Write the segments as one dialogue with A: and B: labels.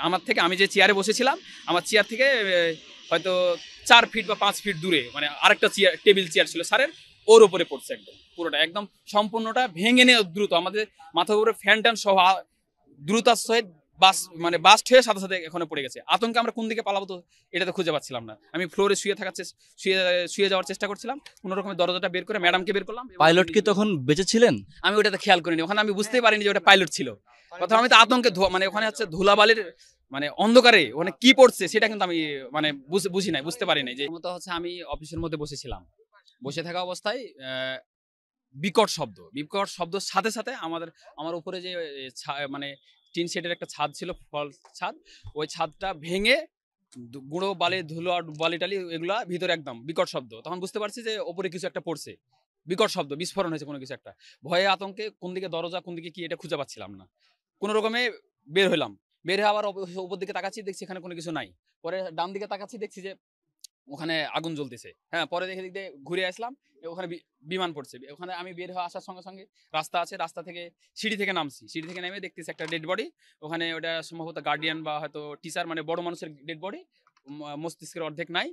A: আমার থেকে, আমি যে চেয়ারে বসেছিলাম আমার চেয়ার থেকে হয়তো 4 ফিট বা 5 ফিট দূরে মানে আরেকটা চেয়ার, টেবিল চেয়ার ছিল স্যারের, ওর উপরে পড়ছে একদম পুরোটা, একদম সম্পূর্ণটা ভেঙে নিয়ে দ্রুত আমাদের মাথার উপরে ফ্যান ট্যান সহ দ্রুতার সহিত বাস মানে বাস্ট হয়ে সাথে সাথে এখানে পড়ে গেছে। আতঙ্কে আমরা কোন দিকে পালাবো তো এটা তো খুঁজে পাচ্ছিলাম না। আমি ফ্লোরে শুয়ে থাকার শুয়ে শুয়ে যাওয়ার চেষ্টা করছিলাম, কোনো রকমের দরজাটা বের করে ম্যাডামকে বের করলাম।
B: পাইলট কি তখন বেঁচে ছিলেন?
A: আমি ওটাতে খেয়াল করিনি, ওখানে আমি বুঝতেই পারিনি যে ওটা পাইলট ছিল। প্রথমে আমি তো আতঙ্কে মানে ওখানে হচ্ছে ধুলাবালির মানে অন্ধকারে ওখানে কি পড়ছে সেটা কিন্তু আমি মানে বুঝি নাই, বুঝতে পারি নাই। যে মতো হচ্ছে আমি অফিসের মধ্যে বসেছিলাম, বসে থাকা অবস্থায় বিকট শব্দ সাথে সাথে আমার উপরে যে মানে টিন শেডের একটা ছাদ ছিল, ফল ছাদ, ওই ছাদটা ভেঙে গুঁড়ো বালি, ধুলো আর বালি টালি এগুলা ভিতরে একদম বিকট শব্দ। তখন বুঝতে পারছি যে ওপরে কিছু একটা পড়ছে, বিকট শব্দ, বিস্ফোরণ হয়েছে কোনো কিছু একটা। ভয়ে আতঙ্কে কোন দিকে দরজা কোন দিকে কি এটা খুঁজে পাচ্ছিলাম না। কোনো রকমে বের হইলাম, বের হয়ে আবার উপর দিকে তাকাচ্ছি, দেখছি এখানে কোনো কিছু নাই। পরে ডান দিকে তাকাচ্ছি, দেখছি যে ওখানে আগুন জ্বলতেছে। হ্যাঁ, পরে দেখে দিক দিয়ে ঘুরে আসলাম, ওখানে বিমান পড়ছে। ওখানে আমি বের হয়ে আসার সঙ্গে সঙ্গে রাস্তা আছে, রাস্তা থেকে সিঁড়ি থেকে নামছি, সিঁড়ি থেকে নেমে দেখতেছি একটা ডেড বডি। ওখানে ওটা সম্ভবত গার্ডিয়ান বা হয়তো টিচার, মানে বড় মানুষের ডেড বডি, মস্তিষ্কের অর্ধেক নাই।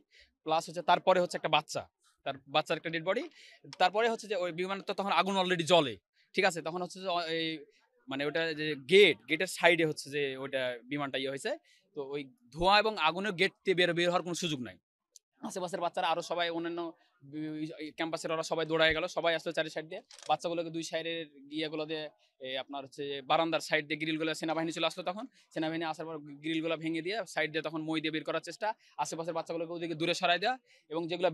A: প্লাস হচ্ছে তারপরে হচ্ছে একটা বাচ্চা, তার বাচ্চার একটা ডেড বডি। তারপরে হচ্ছে যে ওই বিমানের তো তখন আগুন অলরেডি জ্বলে, ঠিক আছে। তখন হচ্ছে যে এই মানে ওটা যে গেটের সাইডে হচ্ছে যে ওইটা বিমানটা ইয়ে হয়েছে। তো ওই ধোঁয়া এবং আগুনের গেট দিয়ে বের হওয়ার কোনো সুযোগ নাই। আশেপাশের বাচ্চারা আরো সবাই অন্যান্য ক্যাম্পাসের ওরা সবাই দৌড়ায় গেল, সবাই আসলো চারি সাইড দিয়ে, বাচ্চাগুলোকে দুই সাইডের ইয়েগুলো দিয়ে আপনার হচ্ছে বারান্দার সাইড দিয়ে গ্রিলগুলো, সেনাবাহিনী চলে আসলো তখন। সেনাবাহিনী আসার পর গ্রিলগুলো ভেঙে দিয়ে সাইড দিয়ে তখন মই দিয়ে বের করার চেষ্টা, আশেপাশের বাচ্চাগুলোকে ওদিকে দূরে সরাই দেওয়া, এবং যেগুলো